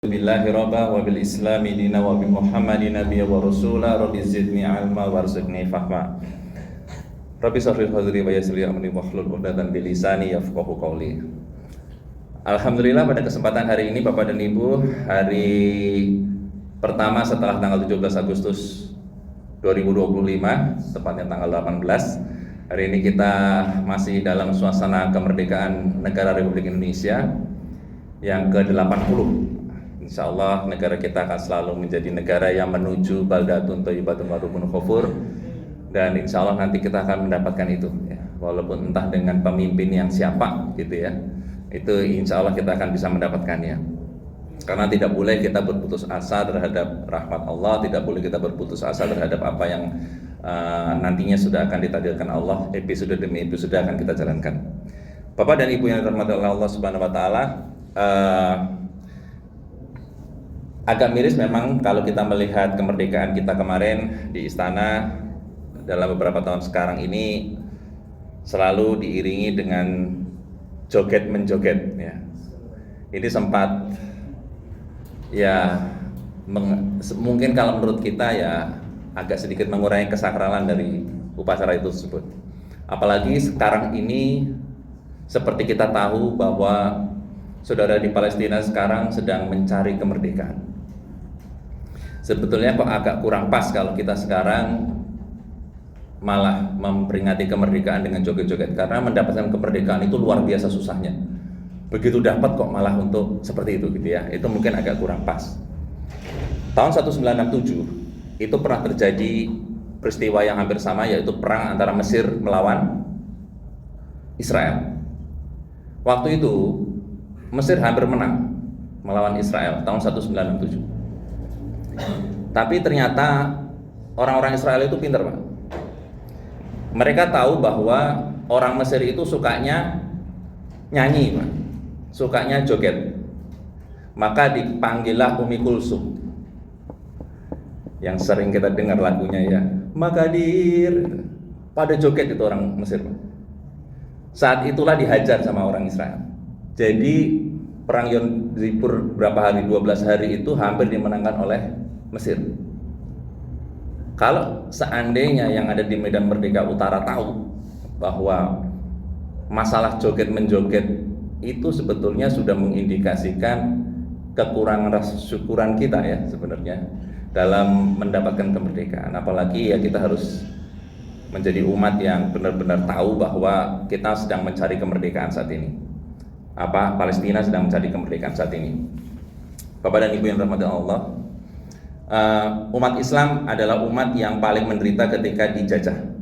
Billahi robba wa bil islami dina wa bi muhammadin nabiyya wa rasula rabbi zidni ilma warzuqni fahma rabbi shrah sadri wa yassir li amri wahlul 'uqdatam min lisani yafqahu qawli. Alhamdulillah, pada kesempatan hari ini Bapak dan Ibu, hari pertama setelah tanggal 17 Agustus 2025, tepatnya tanggal 18. Hari ini kita masih dalam suasana kemerdekaan negara Republik Indonesia yang ke-80. Insya Allah negara kita akan selalu menjadi negara yang menuju baldatun thayyibatun wa rabbun ghafur, dan insya Allah nanti kita akan mendapatkan itu ya. Walaupun entah dengan pemimpin yang siapa gitu ya, itu insya Allah kita akan bisa mendapatkannya. Karena tidak boleh kita berputus asa terhadap rahmat Allah, tidak boleh kita berputus asa terhadap apa yang nantinya sudah akan ditakdirkan Allah. Episode demi episode akan kita jalankan. Bapak dan Ibu yang dirahmati oleh Allah Subhanahu wa taala, agak miris memang kalau kita melihat kemerdekaan kita kemarin di istana dalam beberapa tahun sekarang ini selalu diiringi dengan joget menjoget ya. Ini sempat ya mungkin kalau menurut kita ya agak sedikit mengurangi kesakralan dari upacara itu tersebut. Apalagi sekarang ini seperti kita tahu bahwa saudara di Palestina sekarang sedang mencari kemerdekaan. Sebetulnya kok agak kurang pas kalau kita sekarang malah memperingati kemerdekaan dengan joget-joget, karena mendapatkan kemerdekaan itu luar biasa susahnya. Begitu dapat kok malah untuk seperti itu gitu ya. Itu mungkin agak kurang pas. Tahun 1967 itu pernah terjadi peristiwa yang hampir sama, yaitu perang antara Mesir melawan Israel. Waktu itu Mesir hampir menang melawan Israel tahun 1967. Tapi ternyata orang-orang Israel itu pintar, Pak. Mereka tahu bahwa orang Mesir itu sukanya nyanyi, Pak. Sukanya joget. Maka dipanggillah Umi Kulsum, yang sering kita dengar lagunya ya, Magadir. Pada joget itu orang Mesir, Pak. Saat itulah dihajar sama orang Israel. Jadi perang Yom Kippur berapa hari, 12 hari itu hampir dimenangkan oleh Mesir. Kalau seandainya yang ada di Medan Merdeka Utara tahu bahwa masalah joget menjoget itu sebetulnya sudah mengindikasikan kekurangan rasa syukuran kita ya sebenarnya dalam mendapatkan kemerdekaan. Apalagi ya kita harus menjadi umat yang benar-benar tahu bahwa kita sedang mencari kemerdekaan saat ini. Palestina sedang mencari kemerdekaan saat ini. Bapak dan Ibu yang dirahmati Allah, umat Islam adalah umat yang paling menderita ketika dijajah.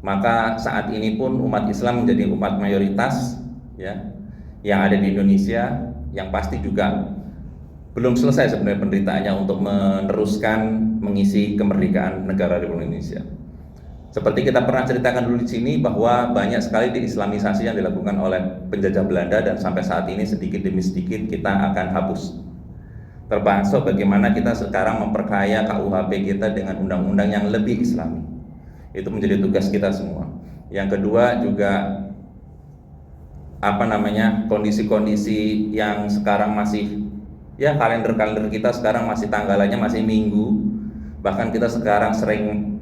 Maka saat ini pun umat Islam menjadi umat mayoritas ya, yang ada di Indonesia, yang pasti juga belum selesai sebenarnya penderitaannya untuk meneruskan mengisi kemerdekaan negara Republik Indonesia. Seperti kita pernah ceritakan dulu di sini bahwa banyak sekali diislamisasi yang dilakukan oleh penjajah Belanda, dan sampai saat ini sedikit demi sedikit kita akan hapus. Termasuk bagaimana kita sekarang memperkaya KUHP kita dengan undang-undang yang lebih Islami. Itu menjadi tugas kita semua. Yang kedua juga kondisi-kondisi yang sekarang masih ya, kalender kita sekarang masih tanggalannya masih minggu. Bahkan kita sekarang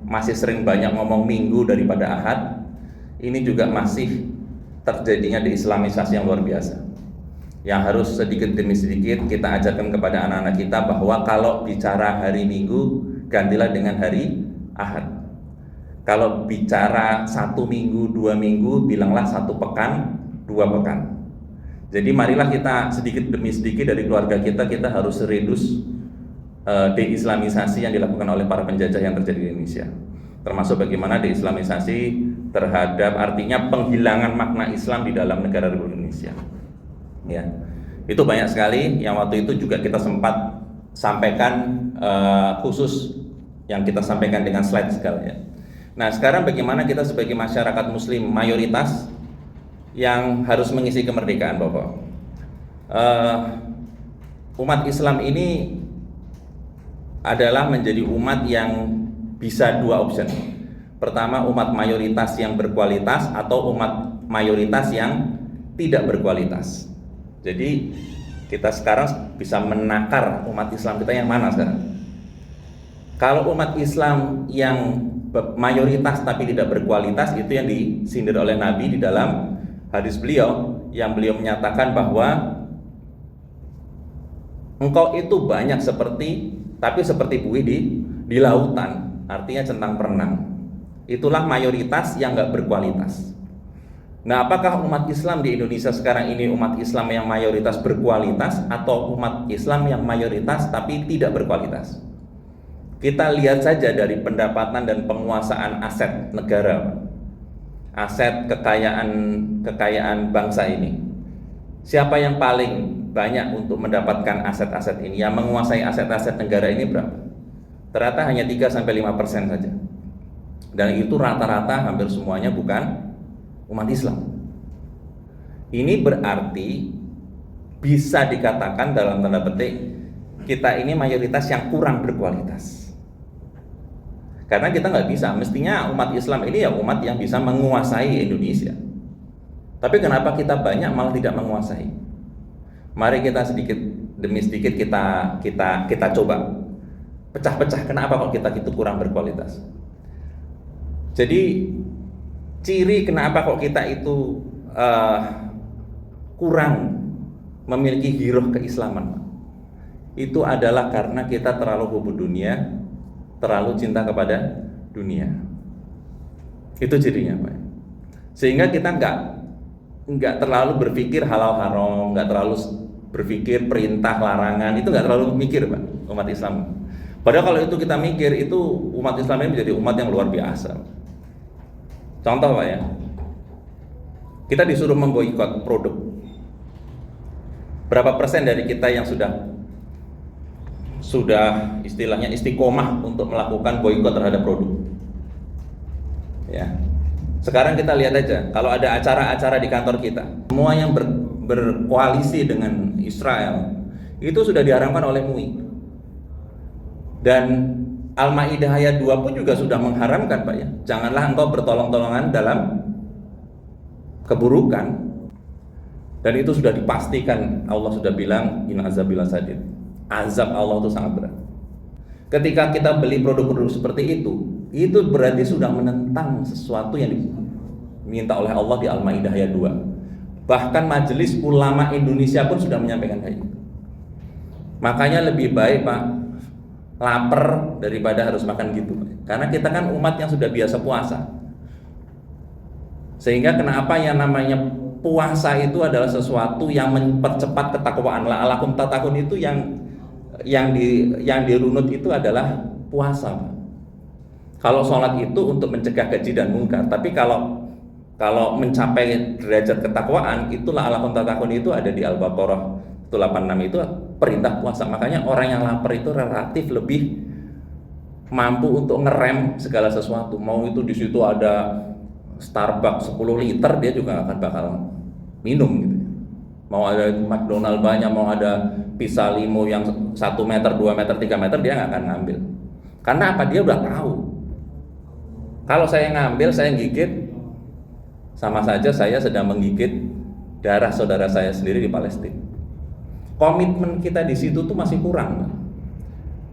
masih sering banyak ngomong minggu daripada ahad. Ini juga masih terjadinya deislamisasi yang luar biasa, yang harus sedikit demi sedikit kita ajarkan kepada anak-anak kita bahwa kalau bicara hari Minggu, gantilah dengan hari Ahad. Kalau bicara 1 minggu, 2 minggu, bilanglah 1 pekan, 2 pekan. Jadi marilah kita sedikit demi sedikit dari keluarga kita harus reduce deislamisasi yang dilakukan oleh para penjajah yang terjadi di Indonesia. Termasuk bagaimana deislamisasi terhadap artinya penghilangan makna Islam di dalam negara Republik Indonesia. Ya, itu banyak sekali yang waktu itu juga kita sempat sampaikan, khusus yang kita sampaikan dengan slide sekali ya. Nah, sekarang bagaimana kita sebagai masyarakat Muslim mayoritas yang harus mengisi kemerdekaan, Bapak? Umat Islam ini adalah menjadi umat yang bisa 2 option. Pertama, umat mayoritas yang berkualitas atau umat mayoritas yang tidak berkualitas. Jadi Kita sekarang bisa menakar umat Islam kita yang mana sekarang. Kalau umat Islam yang mayoritas tapi tidak berkualitas, itu yang disindir oleh Nabi di dalam hadis beliau, yang beliau menyatakan bahwa engkau itu banyak tapi seperti buih di lautan, artinya centang perenang. Itulah mayoritas yang nggak berkualitas. Nah, apakah umat Islam di Indonesia sekarang ini umat Islam yang mayoritas berkualitas atau umat Islam yang mayoritas tapi tidak berkualitas? Kita lihat saja dari pendapatan dan penguasaan aset negara, aset kekayaan bangsa ini. Siapa yang paling banyak untuk mendapatkan aset-aset ini? Yang menguasai aset-aset negara ini berapa? Ternyata hanya 3-5% saja. Dan itu rata-rata hampir semuanya bukan umat Islam. Ini berarti bisa dikatakan dalam tanda petik kita ini mayoritas yang kurang berkualitas. Karena kita nggak bisa, mestinya umat Islam ini ya umat yang bisa menguasai Indonesia. Tapi kenapa kita banyak malah tidak menguasai? Mari kita sedikit demi sedikit kita coba pecah-pecah kenapa kok kita itu kurang berkualitas. Jadi ciri kenapa kok kita itu kurang memiliki giroh keislaman, itu adalah karena kita terlalu hubbu dunia, terlalu cinta kepada dunia. Itu cirinya, Pak. Sehingga kita nggak terlalu berpikir halal haram, nggak terlalu berpikir perintah larangan, itu nggak terlalu mikir, Pak, umat Islam. Padahal kalau itu kita mikir, itu umat Islam ini menjadi umat yang luar biasa. Contoh, Pak, ya, kita disuruh memboikot produk. Berapa persen dari kita yang sudah istilahnya istiqomah untuk melakukan boikot terhadap produk? Ya, sekarang kita lihat aja, kalau ada acara-acara di kantor kita, semua yang berkoalisi dengan Israel itu sudah diharamkan oleh MUI. Dan Al-Maidah ayat 2 pun juga sudah mengharamkan, Pak, ya. Janganlah engkau bertolong-tolongan dalam keburukan. Dan itu sudah dipastikan, Allah sudah bilang inna azabil sadid. Azab Allah itu sangat berat. Ketika kita beli produk-produk seperti itu berarti sudah menentang sesuatu yang diminta oleh Allah di Al-Maidah ayat 2. Bahkan Majelis Ulama Indonesia pun sudah menyampaikan kayak gitu. Makanya lebih baik, Pak, lapar daripada harus makan gitu. Karena kita kan umat yang sudah biasa puasa. Sehingga kenapa yang namanya puasa itu adalah sesuatu yang mempercepat ketakwaan. La'alakum tatakun itu yang dirunut itu adalah puasa. Kalau sholat itu untuk mencegah keji dan mungkar, tapi kalau mencapai derajat ketakwaan, itulah la'alakum tatakun itu ada di Al-Baqarah 86, itu perintah puasa. Makanya orang yang lapar itu relatif lebih mampu untuk ngerem segala sesuatu. Mau itu di situ ada Starbucks 10 liter, dia juga akan bakal minum gitu. Mau ada McDonald banyak, mau ada pizza limo yang 1 meter, 2 meter, 3 meter, dia nggak akan ngambil. Karena apa? Dia udah tahu. Kalau saya ngambil, saya gigit, sama saja saya sedang menggigit darah saudara saya sendiri di Palestina. Komitmen kita di situ tuh masih kurang, Pak.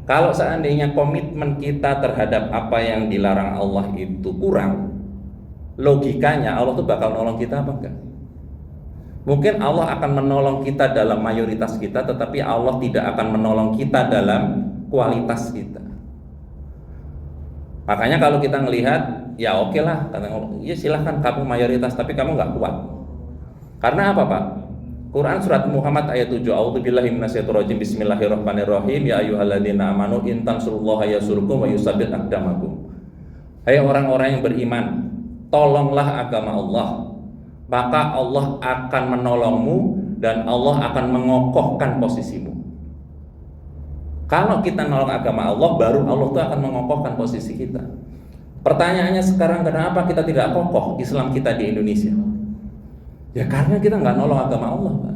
Kalau seandainya komitmen kita terhadap apa yang dilarang Allah itu kurang, logikanya Allah tuh bakal nolong kita apa enggak? Mungkin Allah akan menolong kita dalam mayoritas kita, tetapi Allah tidak akan menolong kita dalam kualitas kita. Makanya kalau kita melihat, ya oke lah, ya silahkan kamu mayoritas, tapi kamu nggak kuat. Karena apa, Pak? Quran surat Muhammad ayat 7, A'udzubillahi minasyaitonirrajim, Bismillahirrahmanirrahim, ya ayyuhalladzina amanu in tansurullaha yansurkum wa yusabbit aqdamakum. Hai orang-orang yang beriman, tolonglah agama Allah, maka Allah akan menolongmu dan Allah akan mengokohkan posisimu. Kalau kita nolong agama Allah, baru Allah itu akan mengokohkan posisi kita. Pertanyaannya sekarang, kenapa kita tidak kokoh Islam kita di Indonesia? Ya karena kita nggak nolong agama Allah, Pak.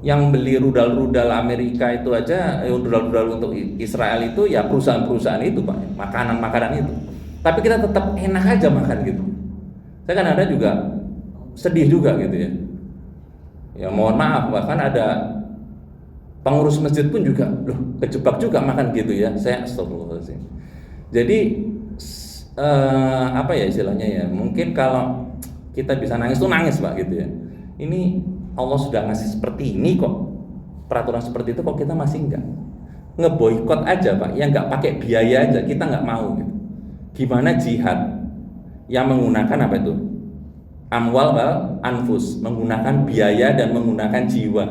Yang beli rudal-rudal Amerika itu aja, rudal-rudal untuk Israel itu ya perusahaan-perusahaan itu, Pak, makanan-makanan itu. Tapi kita tetap enak aja makan gitu. Saya kan ada juga sedih juga gitu ya. Ya mohon maaf, bahkan ada pengurus masjid pun juga, loh kejebak juga makan gitu ya. Saya astagfirullahaladzim. Jadi apa ya istilahnya ya? Mungkin kalau kita bisa nangis tuh nangis Pak gitu ya. Ini Allah sudah ngasih seperti ini kok, peraturan seperti itu kok kita masih enggak ngeboikot aja Pak, yang nggak pakai biaya aja kita nggak mau gitu. Gimana jihad yang menggunakan apa itu? Amwal wal anfus, menggunakan biaya dan menggunakan jiwa.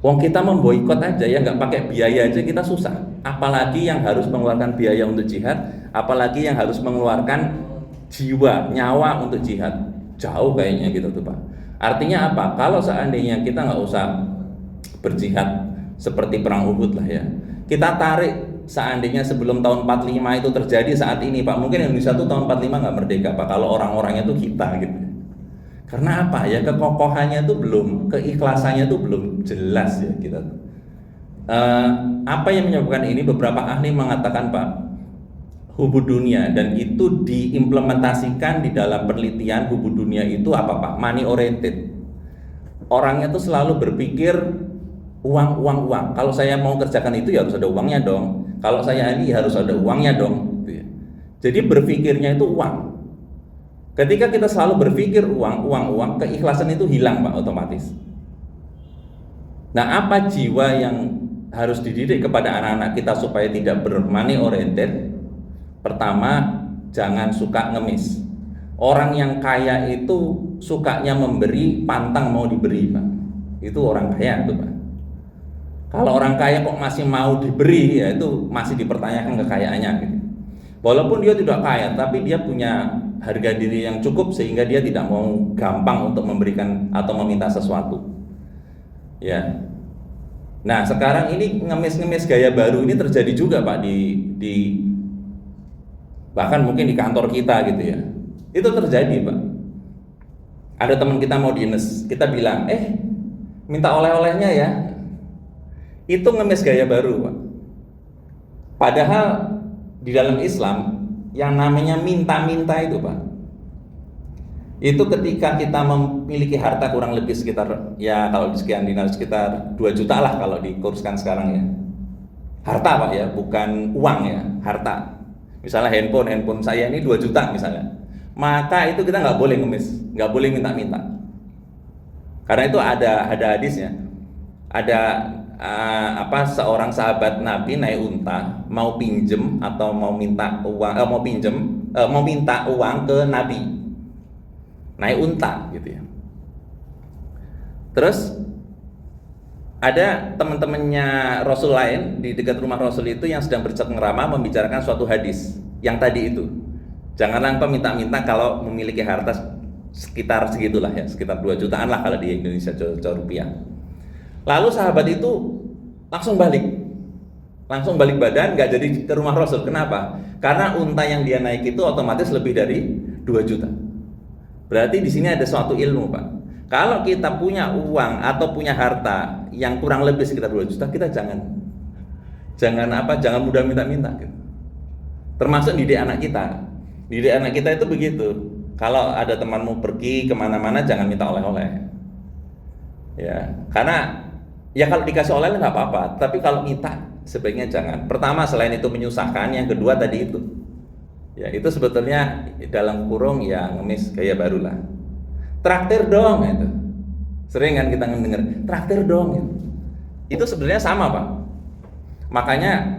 Wong kita memboikot aja ya nggak pakai biaya aja kita susah, apalagi yang harus mengeluarkan biaya untuk jihad, apalagi yang harus mengeluarkan jiwa, nyawa untuk jihad. Jauh kayaknya gitu tuh Pak. Artinya apa? Kalau seandainya kita nggak usah berjihad seperti perang Uhud lah ya, kita tarik seandainya sebelum tahun 45 itu terjadi saat ini Pak, mungkin Indonesia tuh tahun 45 nggak merdeka Pak, kalau orang-orangnya tuh kita gitu. Karena apa ya, kekokohannya itu belum, keikhlasannya itu belum jelas ya kita. Apa yang menyebabkan ini? Beberapa ahli mengatakan Pak, hubud dunia, dan itu diimplementasikan di dalam penelitian. Hubud dunia itu apa Pak? Money oriented. Orangnya tuh selalu berpikir uang. Kalau saya mau kerjakan itu ya harus ada uangnya dong. Kalau saya ini harus ada uangnya dong. Jadi berpikirnya itu uang. Ketika kita selalu berpikir uang, keikhlasan itu hilang Pak otomatis. Nah, apa jiwa yang harus dididik kepada anak-anak kita supaya tidak bermoney oriented? Pertama, jangan suka ngemis. Orang yang kaya itu sukanya memberi, pantang mau diberi Pak. Itu orang kaya itu Pak. Kalau orang kaya kok masih mau diberi, ya itu masih dipertanyakan kekayaannya gitu. Walaupun dia tidak kaya, tapi dia punya harga diri yang cukup sehingga dia tidak mau gampang untuk memberikan atau meminta sesuatu. Ya. Nah, sekarang ini ngemis-ngemis gaya baru ini terjadi juga Pak di bahkan mungkin di kantor kita gitu ya. Itu terjadi Pak. Ada teman kita mau diines, kita bilang, minta oleh-olehnya ya. Itu ngemis gaya baru Pak. Padahal di dalam Islam yang namanya minta-minta itu Pak, itu ketika kita memiliki harta kurang lebih sekitar, ya kalau di sekian dinar sekitar 2 juta lah kalau dikurskan sekarang ya, harta Pak ya, bukan uang ya, harta. Misalnya handphone saya ini 2 juta misalnya, maka itu kita nggak boleh ngemis, nggak boleh minta-minta, karena itu ada hadisnya. Ada seorang sahabat Nabi naik unta mau pinjem atau mau minta uang, mau minta uang ke Nabi, naik unta gitu ya. Terus ada teman-temannya Rasul lain di dekat rumah Rasul itu yang sedang bercengkrama membicarakan suatu hadis yang tadi itu, janganlah engkau minta-minta kalau memiliki harta sekitar segitulah ya, sekitar 2 jutaan lah kalau di Indonesia jual rupiah. Lalu sahabat itu langsung balik badan, nggak jadi ke rumah Rasul. Kenapa? Karena unta yang dia naik itu otomatis lebih dari 2 juta. Berarti di sini ada suatu ilmu Pak. Kalau kita punya uang atau punya harta yang kurang lebih sekitar 2 juta, kita jangan mudah minta-minta gitu. Termasuk didik anak kita. Didik anak kita itu begitu. Kalau ada temanmu pergi kemana-mana, jangan minta oleh-oleh. Ya, karena ya kalau dikasih oleh nggak apa-apa, tapi kalau minta sebaiknya jangan. Pertama, selain itu menyusahkan, yang kedua tadi itu, ya itu sebetulnya dalam kurung ya ngemis gaya baru lah. Traktir dong itu, sering kan kita mendengar traktir dong gitu. Itu sebenarnya sama Pak. Makanya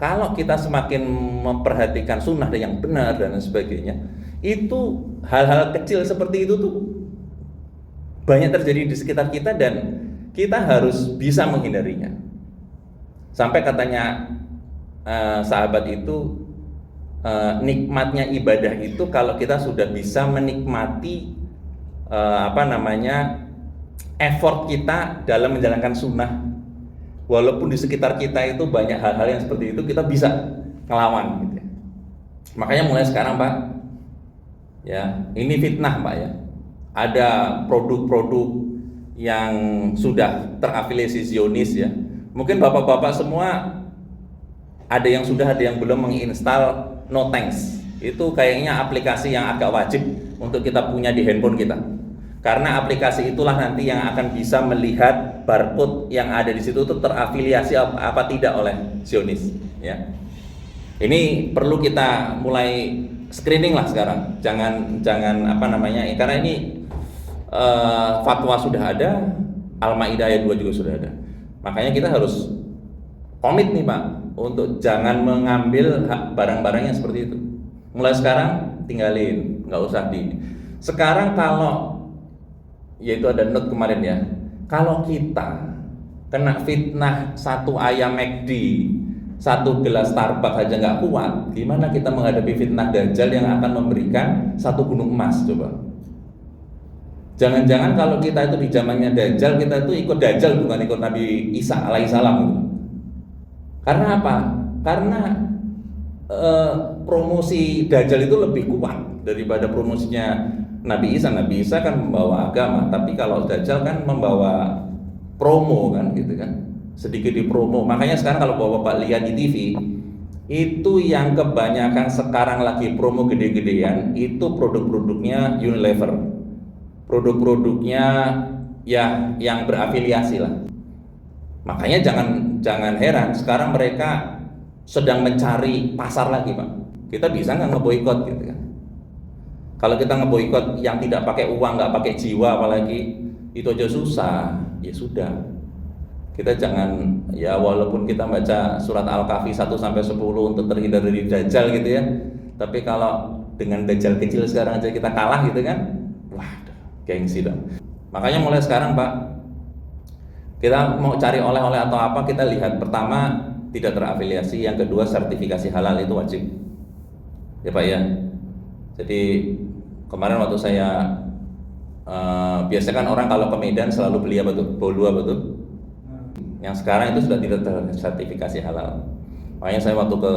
kalau kita semakin memperhatikan sunnah yang benar dan sebagainya, itu hal-hal kecil seperti itu tuh banyak terjadi di sekitar kita dan kita harus bisa menghindarinya. Sampai katanya sahabat itu, nikmatnya ibadah itu kalau kita sudah bisa menikmati effort kita dalam menjalankan sunnah, walaupun di sekitar kita itu banyak hal-hal yang seperti itu, kita bisa ngelawan gitu. Makanya mulai sekarang Pak, ya ini fitnah Pak ya, ada produk-produk yang sudah terafiliasi Zionis ya. Mungkin bapak-bapak semua ada yang sudah, ada yang belum menginstal No Thanks. Itu kayaknya aplikasi yang agak wajib untuk kita punya di handphone kita. Karena aplikasi itulah nanti yang akan bisa melihat barcode yang ada di situ itu terafiliasi apa tidak oleh Zionis, ya. Ini perlu kita mulai screening lah sekarang. Jangan apa namanya? Karena ini fatwa sudah ada, Al-Maidah ayat 2 juga sudah ada. Makanya kita harus komit nih Pak untuk jangan mengambil barang-barang yang seperti itu. Mulai sekarang tinggalin, nggak usah di. Sekarang kalau yaitu ada note kemarin ya, kalau kita kena fitnah satu ayam McD, satu gelas Starbucks aja nggak kuat, gimana kita menghadapi fitnah Dajjal yang akan memberikan satu gunung emas? Coba. Jangan-jangan kalau kita itu di zamannya Dajjal, kita itu ikut Dajjal bukan ikut Nabi Isa alaihissalam. Karena apa? Karena promosi Dajjal itu lebih kuat daripada promosinya Nabi Isa. Nabi Isa kan membawa agama, tapi kalau Dajjal kan membawa promo kan gitu kan, sedikit di promo. Makanya sekarang kalau Bapak lihat di TV itu yang kebanyakan sekarang lagi promo gede-gedean itu produk-produknya Unilever, produk-produknya ya yang berafiliasi lah. Makanya jangan heran sekarang mereka sedang mencari pasar lagi Pak. Kita bisa nggak ngeboikot gitu kan? Kalau kita ngeboikot yang tidak pakai uang, nggak pakai jiwa apalagi, itu aja susah. Ya sudah, kita jangan, ya walaupun kita baca surat Al-Kahfi 1-10 untuk terhindar dari Dajjal gitu ya, tapi kalau dengan Dajjal kecil sekarang aja kita kalah gitu kan, wah gengsi dong. Makanya mulai sekarang Pak, kita mau cari oleh-oleh atau apa, kita lihat pertama tidak terafiliasi, yang kedua sertifikasi halal itu wajib ya Pak ya. Jadi kemarin waktu saya biasanya kan orang kalau ke Medan selalu beli apa tuh? Bolu apa tuh? Yang sekarang itu sudah tidak tersertifikasi halal. Makanya saya waktu ke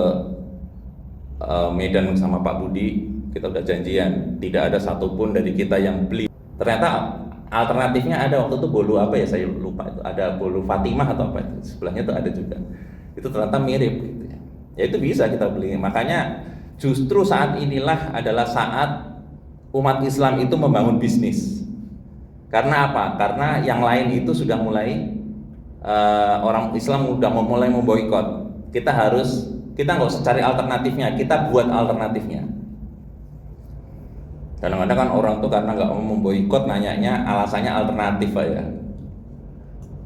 Medan sama Pak Budi, kita udah janjian tidak ada satupun dari kita yang beli. Ternyata alternatifnya ada waktu itu bolu apa ya, saya lupa itu, ada bolu Fatimah atau apa itu, sebelahnya tuh ada juga. Itu ternyata mirip gitu ya. Ya itu bisa kita beli. Makanya justru saat inilah adalah saat umat Islam itu membangun bisnis. Karena apa? Karena yang lain itu sudah mulai orang Islam sudah mulai memboikot. Kita nggak usah cari alternatifnya, kita buat alternatifnya. Kadang-kadang kan orang tuh karena nggak mau memboikot nanyanya alasannya alternatif Pak ya.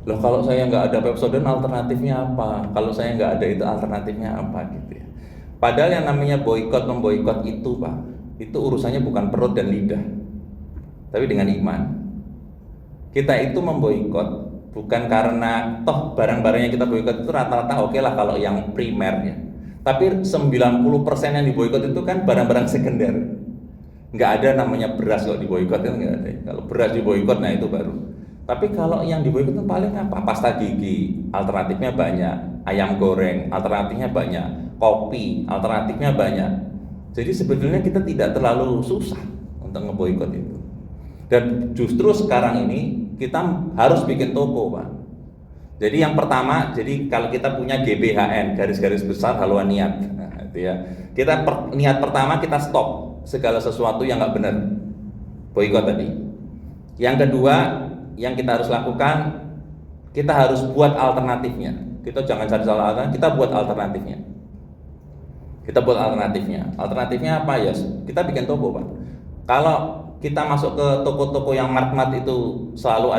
Loh kalau saya nggak ada Pepsodent alternatifnya apa? Kalau saya nggak ada itu alternatifnya apa gitu ya. Padahal yang namanya memboikot itu Pak, itu urusannya bukan perut dan lidah, tapi dengan iman. Kita itu memboikot bukan karena toh barang-barang yang kita boikot itu rata-rata oke lah kalau yang primernya. Tapi 90% yang diboikot itu kan barang-barang sekunder. Nggak ada namanya beras kalau diboikot kan nggak ada. Kalau beras diboikot nah itu baru. Tapi kalau yang diboikot itu paling apa? Pasta gigi, alternatifnya banyak. Ayam goreng, alternatifnya banyak. Kopi, alternatifnya banyak. Jadi sebetulnya kita tidak terlalu susah untuk ngeboikot itu. Dan justru sekarang ini kita harus bikin toko Pak. Jadi yang pertama, jadi kalau kita punya GBHN, garis-garis besar haluan niat, nah, itu ya. Niat pertama kita stop segala sesuatu yang nggak benar, boikot tadi. Yang kedua, yang kita harus lakukan, kita harus buat alternatifnya. Kita jangan cari salah alternatif, kita buat alternatifnya. Kita buat alternatifnya. Alternatifnya apa ya? Kita bikin toko Pak. Kalau kita masuk ke toko-toko yang mart-mart itu selalu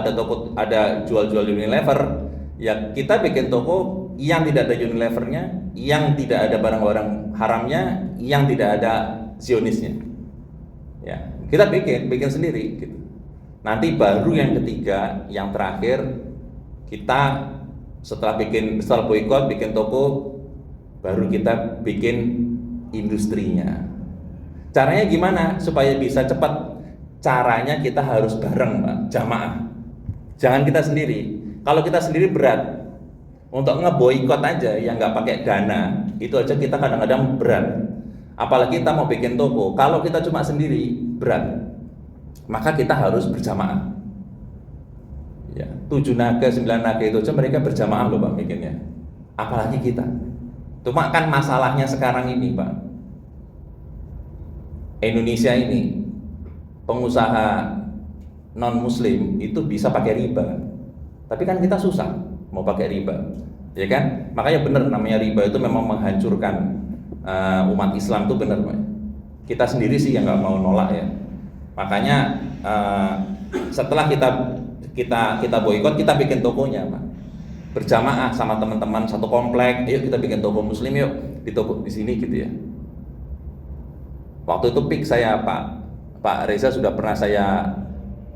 ada jual-jual Unilever, ya kita bikin toko yang tidak ada Unilevernya, yang tidak ada barang-barang haramnya, yang tidak ada Zionisnya. Ya, kita bikin sendiri gitu. Nanti baru yang ketiga, yang terakhir, kita setelah boikot, bikin toko, baru kita bikin industrinya. Caranya gimana supaya bisa cepat? Caranya kita harus bareng Pak, jamaah. Jangan kita sendiri. Kalau kita sendiri berat. Untuk ngeboikot aja yang nggak pakai dana, itu aja kita kadang-kadang berat. Apalagi kita mau bikin toko. Kalau kita cuma sendiri berat. Maka kita harus berjamaah. Ya, 7 naga, 9 naga itu aja mereka berjamaah loh Pak bikinnya. Apalagi kita. Cuma kan masalahnya sekarang ini Pak, Indonesia ini pengusaha non muslim itu bisa pakai riba. Tapi kan kita susah mau pakai riba, ya kan? Makanya benar namanya riba itu memang menghancurkan umat Islam itu benar, Pak. Kita sendiri sih yang nggak mau nolak ya. Makanya setelah kita boikot, kita bikin tokonya, Pak. Berjamaah sama teman-teman satu komplek, yuk kita bikin toko muslim yuk di toko di sini gitu ya. Waktu itu pik saya Pak Reza sudah pernah saya,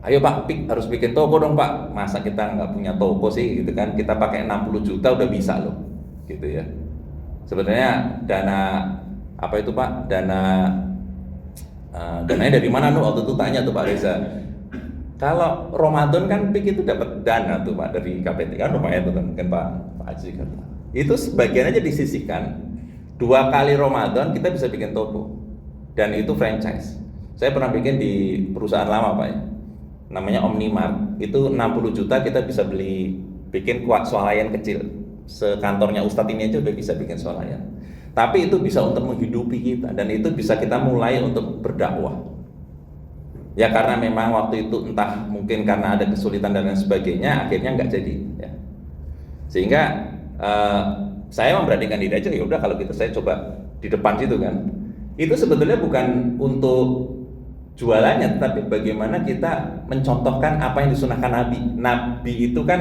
ayo Pak pik harus bikin toko dong Pak. Masa kita nggak punya toko sih gitu kan? Kita pakai 60 juta udah bisa loh, gitu ya. Sebenarnya dana apa itu Pak? Dananya dari mana tuh? Waktu itu tanya tuh Pak Reza. Kalau Ramadan kan PIK itu dapat dana tuh Pak dari KPT kan lumayan tuh kan Pak Haji kata. Itu sebagian aja disisihkan. 2 kali Ramadan kita bisa bikin toko dan itu franchise. Saya pernah bikin di perusahaan lama Pak ya. Namanya Omnimart. Itu 60 juta kita bisa bikin swalayan kecil. Sekantornya Ustadz ini aja udah bisa bikin swalayan. Tapi itu bisa untuk menghidupi kita dan itu bisa kita mulai untuk berdakwah. Ya karena memang waktu itu entah mungkin karena ada kesulitan dan lain sebagainya akhirnya nggak jadi ya. Sehingga saya memberanikan diri aja, ya udah kalau gitu saya coba di depan situ kan. Itu sebetulnya bukan untuk jualannya tapi bagaimana kita mencontohkan apa yang disunahkan Nabi. Nabi itu kan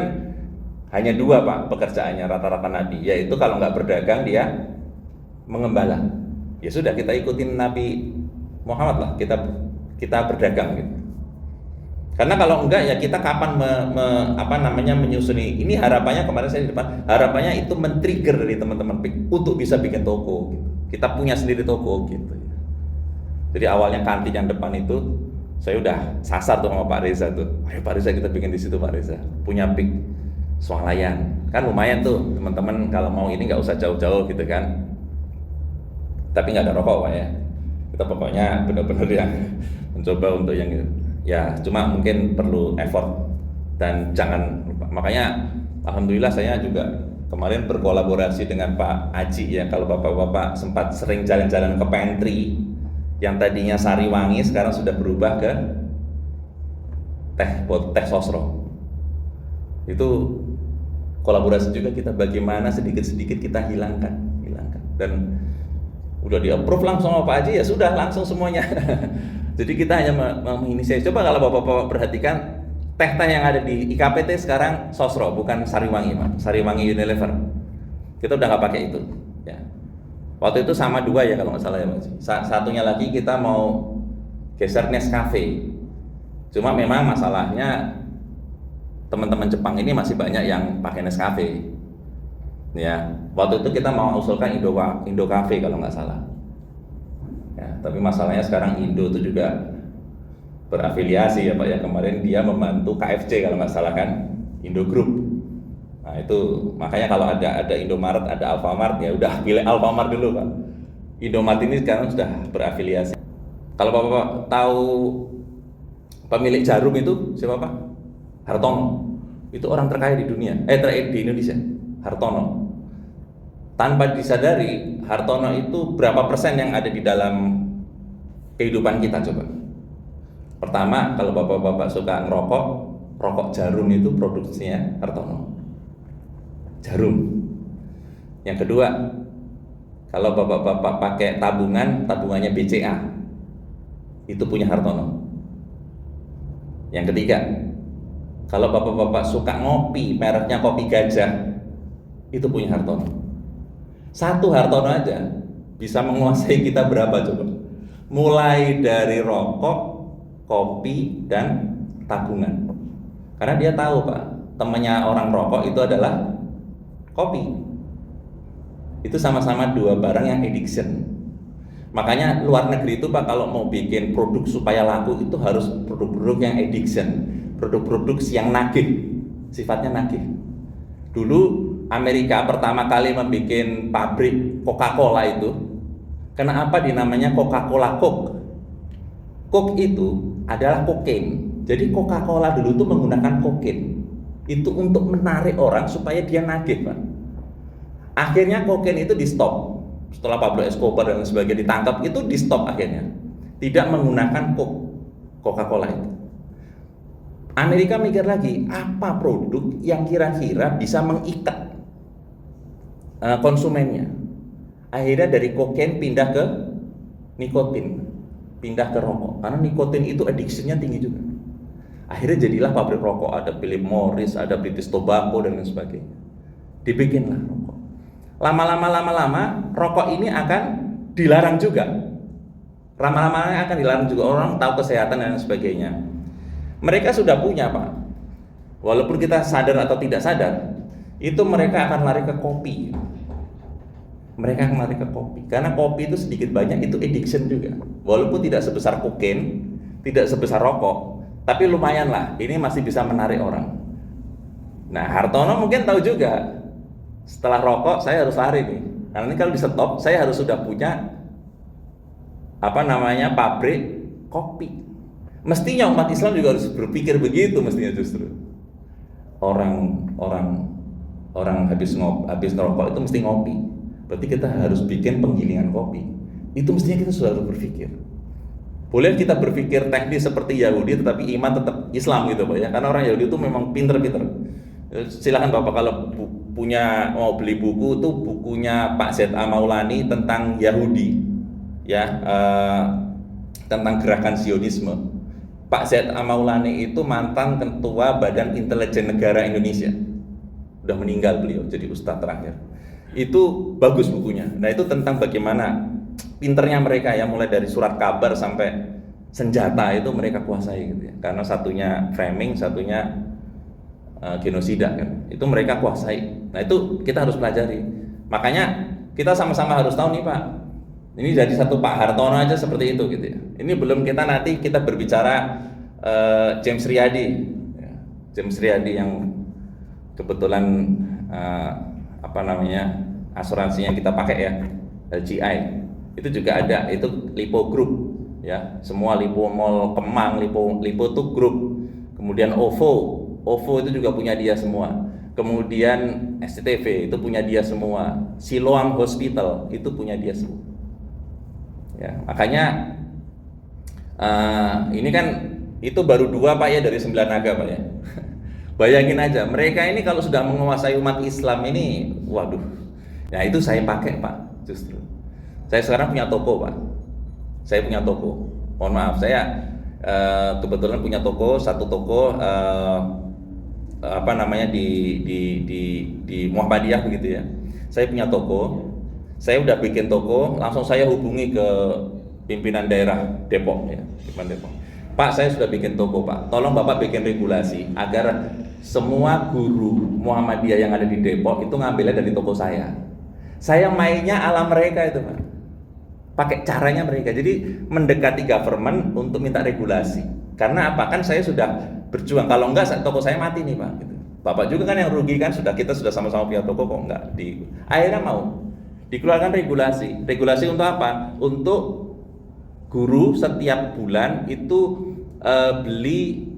hanya 2 Pak pekerjaannya rata-rata Nabi, yaitu kalau nggak berdagang dia mengembala. Ya sudah kita ikutin Nabi Muhammad lah, kita berdagang gitu. Karena kalau enggak ya kita kapan menyusuni. Ini harapannya kemarin saya di depan, harapannya itu men-trigger dari teman-teman untuk bisa bikin toko gitu. Kita punya sendiri toko gitu. Jadi awalnya kantin yang depan itu saya udah sasar tuh sama Pak Reza tuh. Ayo Pak Reza kita bikin di situ Pak Reza. Punya pik swalayan. Kan lumayan tuh teman-teman kalau mau ini nggak usah jauh-jauh gitu kan. Tapi nggak ada rokok Pak ya. Kita pokoknya benar-benar yang mencoba untuk yang ya cuma mungkin perlu effort dan jangan lupa. Makanya alhamdulillah saya juga kemarin berkolaborasi dengan Pak Aji ya. Kalau bapak-bapak sempat sering jalan-jalan ke pantry yang tadinya Sariwangi sekarang sudah berubah ke teh sosro. Itu kolaborasi juga kita bagaimana sedikit-sedikit kita hilangkan dan udah di-approve langsung sama Pak Haji ya sudah langsung semuanya. Jadi kita hanya menginisiasi. Coba kalau bapak-bapak perhatikan teh yang ada di IKPT sekarang Sosro bukan Sariwangi Pak, Sariwangi Unilever. Kita udah nggak pakai itu. Ya. Waktu itu sama 2 ya kalau nggak salah ya Pak. Satunya lagi kita mau geser Nescafe. Cuma memang masalahnya teman-teman Jepang ini masih banyak yang pakai Nescafe. Ya, waktu itu kita mau usulkan Indo Cafe kalau nggak salah. Ya, tapi masalahnya sekarang Indo itu juga berafiliasi ya Pak ya. Kemarin dia membantu KFC kalau nggak salah kan, Indo Group. Nah itu makanya kalau ada Indomaret, ada Alfamart ya udah pilih Alfamart dulu Pak. Indomaret ini sekarang sudah berafiliasi. Kalau Bapak tahu pemilik Jarum itu siapa Pak? Hartono. Itu orang terkaya di dunia, di Indonesia. Hartono. Tanpa disadari, Hartono itu berapa persen yang ada di dalam kehidupan kita coba? Pertama, kalau bapak-bapak suka ngerokok, rokok Jarum itu produksinya Hartono. Jarum. Yang kedua, kalau bapak-bapak pakai tabungannya BCA, itu punya Hartono. Yang ketiga, kalau bapak-bapak suka ngopi, mereknya Kopi Gajah, itu punya Hartono. Satu Hartono aja bisa menguasai kita berapa coba? Mulai dari rokok, kopi, dan tabungan. Karena dia tahu Pak, temannya orang rokok itu adalah kopi. Itu sama-sama 2 barang yang addiction. Makanya luar negeri itu Pak kalau mau bikin produk supaya laku itu harus produk-produk yang addiction, produk-produk yang nagih, sifatnya nagih. Dulu Amerika pertama kali membuat pabrik Coca-Cola itu, kenapa dinamanya Coca-Cola Coke? Coke itu adalah kokain. Jadi Coca-Cola dulu itu menggunakan kokain. Itu untuk menarik orang supaya dia nagih, Pak. Akhirnya kokain itu di stop. Setelah Pablo Escobar dan sebagainya ditangkap, itu di stop akhirnya. Tidak menggunakan Coca-Cola itu. Amerika mikir lagi, apa produk yang kira-kira bisa mengikat konsumennya. Akhirnya dari kokain pindah ke nikotin, pindah ke rokok. Karena nikotin itu addiction-nya tinggi juga. Akhirnya jadilah pabrik rokok, ada Philip Morris, ada British Tobacco dan lain sebagainya. Dibikinlah rokok. Lama-lama rokok ini akan dilarang juga. Lama-lama akan dilarang juga, orang tahu kesehatan dan sebagainya. Mereka sudah punya, Pak. Walaupun kita sadar atau tidak sadar, itu mereka akan lari ke kopi. Mereka akan lari ke kopi. Karena kopi itu sedikit banyak itu addiction juga. Walaupun tidak sebesar kokain, tidak sebesar rokok, tapi lumayan lah. Ini masih bisa menarik orang. Nah, Hartono mungkin tahu juga. Setelah rokok saya harus lari nih. Karena ini kalau di stop, saya harus sudah punya pabrik kopi. Mestinya umat Islam juga harus berpikir begitu, mestinya justru. Orang habis ngerokok itu mesti ngopi. Berarti kita harus bikin penggilingan kopi. Itu mestinya kita sudah harus berpikir. Boleh kita berpikir teknis seperti Yahudi, tetapi iman tetap Islam gitu, Pak ya. Karena orang Yahudi itu memang pinter-pinter. Silakan Bapak kalau mau beli buku itu bukunya Pak Z.A. Maulani tentang Yahudi, ya, tentang gerakan Zionisme. Pak Z.A. Maulani itu mantan ketua Badan Intelijen Negara Indonesia. Udah meninggal beliau, jadi ustadz terakhir. Itu bagus bukunya. Nah, itu tentang bagaimana pinternya mereka ya, mulai dari surat kabar sampai senjata itu mereka kuasai gitu ya. Karena satunya framing, satunya genosida kan. Itu mereka kuasai. Nah, itu kita harus pelajari. Makanya kita sama-sama harus tahu nih, Pak. Ini jadi satu Pak Hartono aja seperti itu gitu ya. Ini belum nanti kita berbicara James Riyadi, James Riyadi yang kebetulan asuransinya kita pakai ya, LGI. Itu juga ada, itu Lipo Group ya. Semua Lipo Mall Kemang, Lipo itu grup. Kemudian OVO itu juga punya dia semua. Kemudian SCTV itu punya dia semua. Siloam Hospital itu punya dia semua. Ya, makanya ini kan itu baru 2 Pak ya dari 9 naga Pak ya. Bayangin aja, mereka ini kalau sudah menguasai umat Islam ini, waduh. Nah, itu saya pakai Pak, justru. Saya sekarang punya toko Pak. Saya punya toko. Mohon maaf, saya kebetulan punya toko, satu toko di Muhammadiyah begitu ya. Saya punya toko. Saya udah bikin toko, langsung saya hubungi ke pimpinan daerah Depok ya, pimpinan Depok. Pak, saya sudah bikin toko Pak, tolong Bapak bikin regulasi agar semua guru Muhammadiyah yang ada di Depok itu ngambilnya dari toko saya. Saya mainnya ala mereka itu Pak, pakai caranya mereka. Jadi mendekati government untuk minta regulasi. Karena apa? Kan saya sudah berjuang. Kalau enggak toko saya mati nih Pak. Gitu. Bapak juga kan yang rugi kan, kita sudah sama-sama punya toko kok enggak di. Akhirnya mau dikeluarkan regulasi. Regulasi untuk apa? Untuk guru setiap bulan itu beli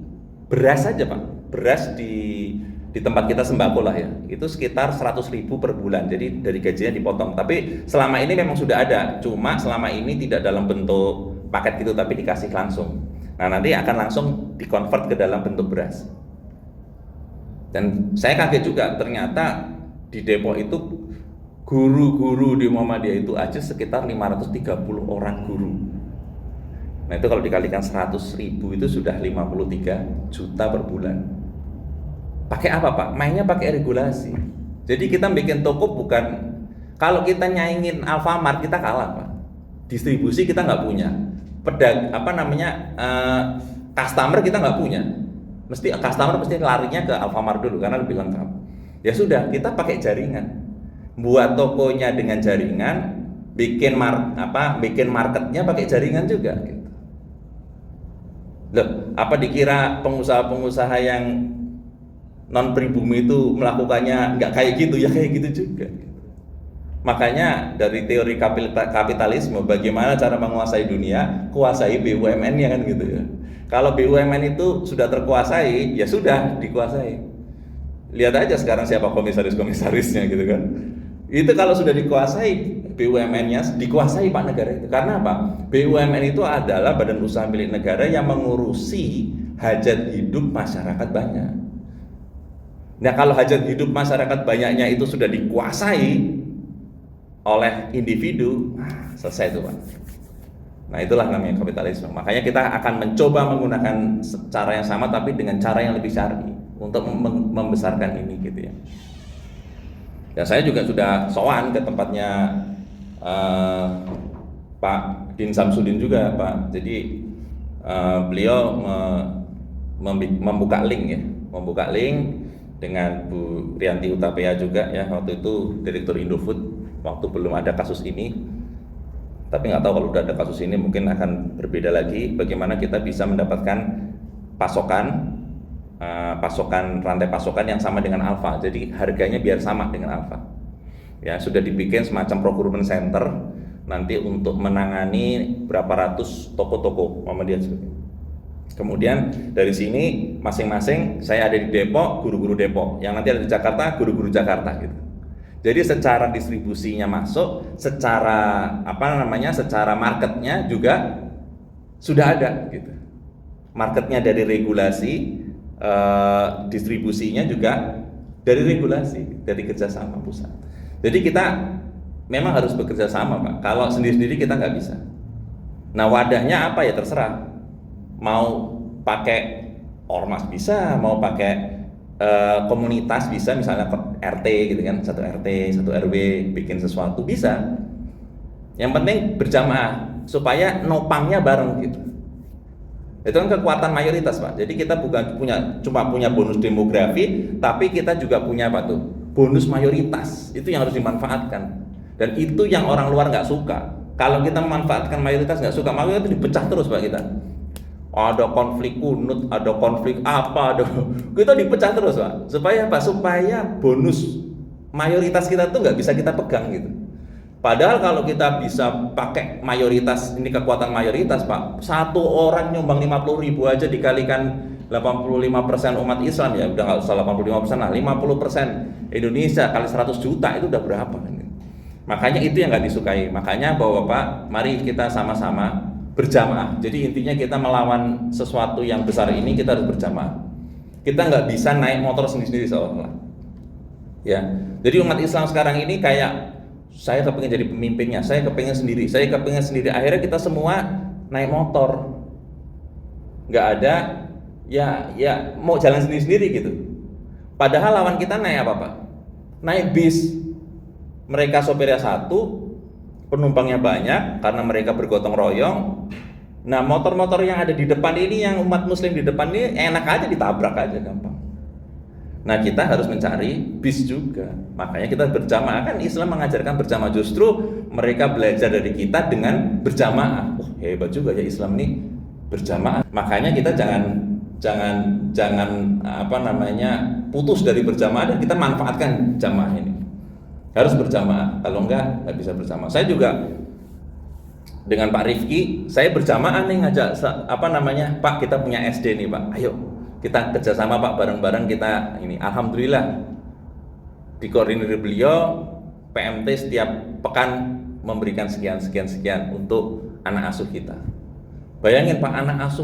beras saja Pak. Beras di tempat kita sembako lah ya. Itu sekitar 100.000 per bulan. Jadi dari gajinya dipotong. Tapi selama ini memang sudah ada. Cuma selama ini tidak dalam bentuk paket gitu, tapi dikasih langsung. Nah, nanti akan langsung dikonvert ke dalam bentuk beras. Dan saya kaget juga, ternyata di Depok itu guru-guru di Muhammadiyah itu aja sekitar 530 orang guru. Nah, itu kalau dikalikan 100.000 itu sudah 53 juta per bulan. Pakai apa Pak? Mainnya pakai regulasi. Jadi kita bikin toko bukan, kalau kita nyaingin Alfamart kita kalah Pak. Distribusi kita nggak punya. Customer kita nggak punya. Customer mesti larinya ke Alfamart dulu karena lebih lengkap. Ya sudah, kita pakai jaringan. Buat tokonya dengan jaringan, bikin marketnya pakai jaringan juga gitu. Loh, apa dikira pengusaha-pengusaha yang non pribumi itu melakukannya nggak kayak gitu? Ya kayak gitu juga gitu. Makanya dari teori kapitalisme, bagaimana cara menguasai dunia, kuasai BUMN-nya kan gitu ya. Kalau BUMN itu sudah terkuasai, ya sudah dikuasai. Lihat aja sekarang siapa komisaris-komisarisnya gitu kan. Itu kalau sudah dikuasai BUMN-nya, dikuasai Pak negara itu. Karena apa? BUMN itu adalah badan usaha milik negara yang mengurusi hajat hidup masyarakat banyak. Nah, kalau hajat hidup masyarakat banyaknya itu sudah dikuasai oleh individu, nah, selesai itu Pak. Nah, itulah namanya kapitalisme. Makanya kita akan mencoba menggunakan cara yang sama tapi dengan cara yang lebih syar'i untuk membesarkan ini gitu ya. Dan saya juga sudah sowan ke tempatnya Pak Din Samsudin juga Pak. Jadi beliau membuka link dengan Bu Rianti Hutapea juga ya, waktu itu Direktur Indofood waktu belum ada kasus ini. Tapi nggak tahu kalau udah ada kasus ini mungkin akan berbeda lagi. Bagaimana kita bisa mendapatkan pasokan rantai pasokan yang sama dengan Alfa. Jadi harganya biar sama dengan Alfa. Ya, sudah dibikin semacam procurement center nanti untuk menangani berapa ratus toko-toko Muhammadiyah sebagainya. Kemudian dari sini masing-masing, saya ada di Depok, guru-guru Depok, yang nanti ada di Jakarta, guru-guru Jakarta gitu. Jadi secara distribusinya masuk, secara secara marketnya juga sudah ada gitu. Marketnya dari regulasi, distribusinya juga dari regulasi, dari kerjasama pusat. Jadi kita memang harus bekerja sama Pak. Kalau sendiri-sendiri kita nggak bisa. Nah, wadahnya apa ya terserah. Mau pakai ormas bisa, mau pakai komunitas bisa, misalnya RT gitu kan, satu RT, satu RW bikin sesuatu bisa. Yang penting berjamaah supaya nopangnya bareng gitu. Itu kan kekuatan mayoritas Pak. Jadi kita bukan cuma punya bonus demografi, tapi kita juga punya apa tuh? Bonus mayoritas. Itu yang harus dimanfaatkan. Dan itu yang orang luar nggak suka. Kalau kita memanfaatkan mayoritas nggak suka, mayoritas itu dipecah terus Pak kita. Ada konflik kunut, ada konflik apa, kita dipecah terus Pak. Supaya apa? Supaya bonus mayoritas kita tuh nggak bisa kita pegang gitu. Padahal kalau kita bisa pakai mayoritas, ini kekuatan mayoritas Pak, satu orang nyumbang 50.000 aja dikalikan 85% umat Islam, ya udah nggak usah 85% lah, 50% Indonesia kali 100 juta itu udah berapa? Makanya itu yang nggak disukai. Makanya Bapak, mari kita sama-sama berjamaah. Jadi intinya kita melawan sesuatu yang besar ini kita harus berjamaah. Kita nggak bisa naik motor sendiri-sendiri seolah-olah. Ya, jadi umat Islam sekarang ini kayak saya kepingin jadi pemimpinnya, saya kepingin sendiri. Akhirnya kita semua naik motor, nggak ada ya mau jalan sendiri-sendiri gitu. Padahal lawan kita naik apa Pak? Naik bis. Mereka sopirnya satu, penumpangnya banyak karena mereka bergotong royong. Nah, motor-motor yang ada di depan ini, yang umat muslim di depan ini enak aja ditabrak aja gampang. Nah, kita harus mencari bis juga. Makanya kita berjamaah, kan Islam mengajarkan berjamaah, justru mereka belajar dari kita dengan berjamaah. Hebat juga ya Islam ini berjamaah. Makanya kita jangan putus dari berjamaah dan kita manfaatkan jamaah ini. Harus berjamaah, kalau enggak bisa berjamaah. Saya juga dengan Pak Rifki, saya berjamaah nih ngajak Pak, kita punya SD nih Pak, ayo kita kerjasama Pak, bareng-bareng kita ini. Alhamdulillah dikoordinir beliau, PMT setiap pekan memberikan sekian untuk anak asuh kita. Bayangin Pak, anak asuh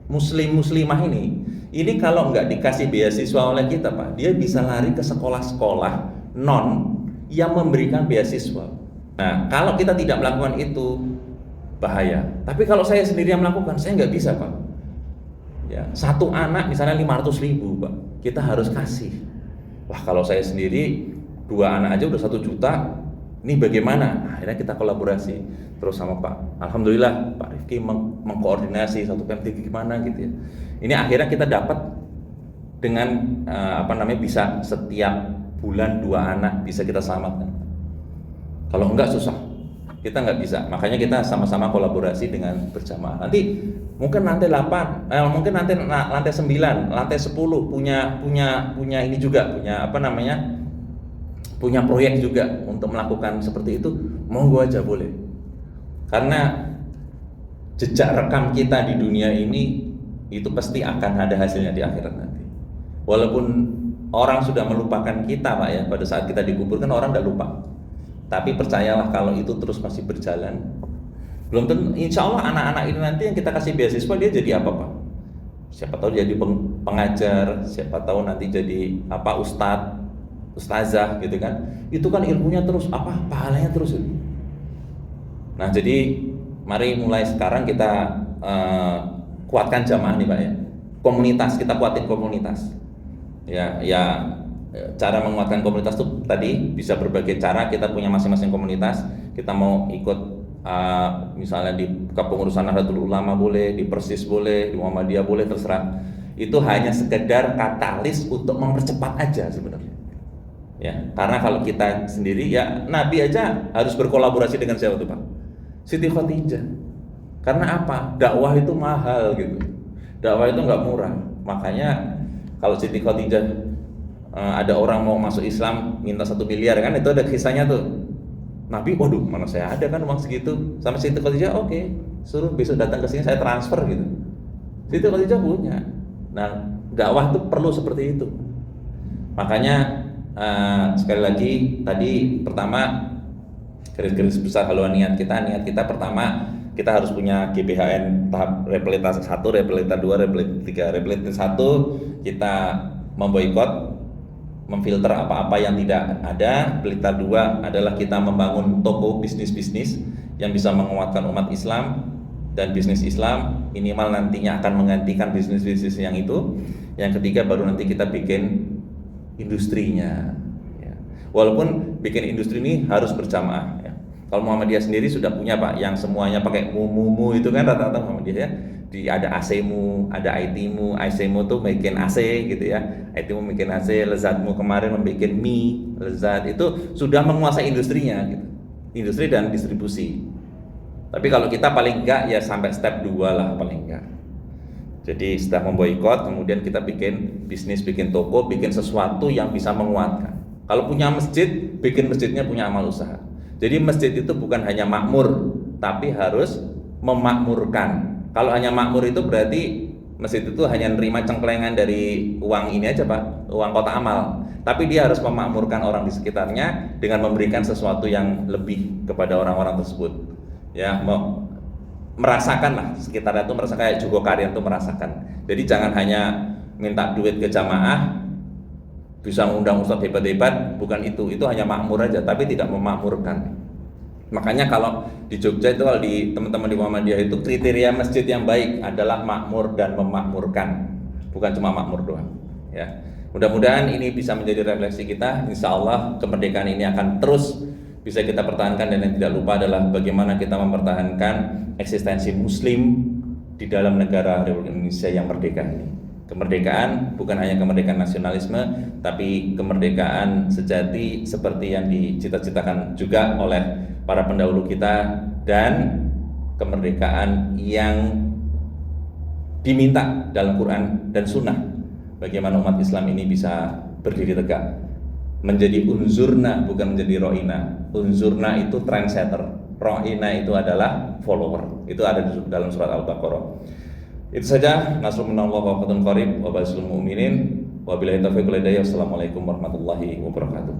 muslimah ini kalau nggak dikasih beasiswa oleh kita Pak, dia bisa lari ke sekolah-sekolah non yang memberikan beasiswa. Nah, kalau kita tidak melakukan itu bahaya. Tapi kalau saya sendiri yang melakukan, saya nggak bisa Pak. Ya, satu anak misalnya 500.000 Pak, kita harus kasih. Wah, kalau saya sendiri 2 anak aja udah 1 juta. Ini bagaimana? Akhirnya kita kolaborasi terus sama Pak. Alhamdulillah Pak Rifki mengkoordinasi satu PMT gimana gitu ya. Ini akhirnya kita dapat dengan bisa setiap bulan 2 anak bisa kita selamatkan. Kalau enggak susah, kita nggak bisa. Makanya kita sama-sama kolaborasi dengan berjamaah. Nanti mungkin lantai 8, mungkin nanti lantai 9, lantai 10 punya ini juga, punya proyek juga untuk melakukan seperti itu. Monggo aja boleh. Karena jejak rekam kita di dunia ini itu pasti akan ada hasilnya di akhirat nanti. Walaupun orang sudah melupakan kita Pak ya, pada saat kita dikubur kan orang tidak lupa. Tapi percayalah kalau itu terus masih berjalan, belum tentu, insya Allah anak-anak ini nanti yang kita kasih beasiswa dia jadi apa Pak? Siapa tahu jadi pengajar, siapa tahu nanti jadi ustadz, ustazah gitu kan. Itu kan ilmunya terus pahalanya terus. Nah, jadi mari mulai sekarang kita kuatkan jamaah nih Pak ya. Komunitas, kita kuatin komunitas. Ya, cara menguatkan komunitas itu tadi bisa berbagai cara. Kita punya masing-masing komunitas. Kita mau ikut misalnya di kepengurusan Nahdlatul Ulama boleh, di Persis boleh, di Muhammadiyah boleh, terserah. Itu hanya sekedar katalis untuk mempercepat aja sebenarnya. Ya, karena kalau kita sendiri ya Nabi aja harus berkolaborasi dengan siapa tuh Pak? Siti Khadijah. Karena apa? Dakwah itu mahal gitu. Dakwah itu nggak murah. Makanya kalau Siti Khadijah ada orang mau masuk Islam minta 1 miliar kan, itu ada kisahnya tuh. Nabi, waduh, mana saya ada kan uang segitu. Sama Siti Khadijah, oke, suruh besok datang ke sini saya transfer gitu. Siti Khadijah punya. Nah, dakwah itu perlu seperti itu. Makanya sekali lagi tadi pertama garis-garis besar haluan niat kita pertama kita harus punya GPHN tahap rehabilitasi 1, rehabilitasi 2, rehabilitasi 3. Rehabilitasi 1 kita memboikot, memfilter apa-apa yang tidak ada. Pelita 2 adalah kita membangun toko bisnis-bisnis yang bisa menguatkan umat Islam dan bisnis Islam, minimal nantinya akan menggantikan bisnis-bisnis yang itu. Yang ketiga baru nanti kita bikin industrinya ya. Walaupun bikin industri ini harus berjamaah ya. Kalau Muhammadiyah sendiri sudah punya Pak, yang semuanya pakai mumu itu kan rata-rata Muhammadiyah ya. Ada AC-mu, ada IT-mu, IC-mu tuh bikin AC gitu ya. IT-mu bikin AC, Lezatmu kemarin membuat mie, Lezat itu sudah menguasai industrinya gitu. Industri dan distribusi. Tapi kalau kita paling enggak ya sampai step 2 lah paling enggak. Jadi setelah memboikot kemudian kita bikin bisnis, bikin toko, bikin sesuatu yang bisa menguatkan. Kalau punya masjid, bikin masjidnya punya amal usaha. Jadi masjid itu bukan hanya makmur, tapi harus memakmurkan. Kalau hanya makmur itu berarti masjid itu hanya nerima cengklengan dari uang ini aja Pak, uang kota amal. Tapi dia harus memakmurkan orang di sekitarnya dengan memberikan sesuatu yang lebih kepada orang-orang tersebut. Ya, merasakan lah sekitarnya itu, merasa kayak Joko Karyan itu merasakan. Jadi jangan hanya minta duit ke jamaah, bisa mengundang ustadz hebat-hebat, bukan itu hanya makmur aja, tapi tidak memakmurkan. Makanya kalau di Jogja itu, kalau di teman-teman di Muhammadiyah itu kriteria masjid yang baik adalah makmur dan memakmurkan, bukan cuma makmur doang. Ya, mudah-mudahan ini bisa menjadi refleksi kita. Insya Allah kemerdekaan ini akan terus bisa kita pertahankan, dan yang tidak lupa adalah bagaimana kita mempertahankan eksistensi Muslim di dalam negara Republik Indonesia yang merdeka ini. Kemerdekaan bukan hanya kemerdekaan nasionalisme, tapi kemerdekaan sejati seperti yang dicita-citakan juga oleh para pendahulu kita, dan kemerdekaan yang diminta dalam Quran dan Sunnah. Bagaimana umat Islam ini bisa berdiri tegak, menjadi unzurna bukan menjadi ro'ina. Unzurna itu trendsetter, ro'ina itu adalah follower. Itu ada di dalam surat Al-Baqarah. Itu saja. Nasrun minallah wa fathun qarib wa basyiril mu'minin. Wabillahi taufiq wal hidayah. Wassalamualaikum warahmatullahi wabarakatuh.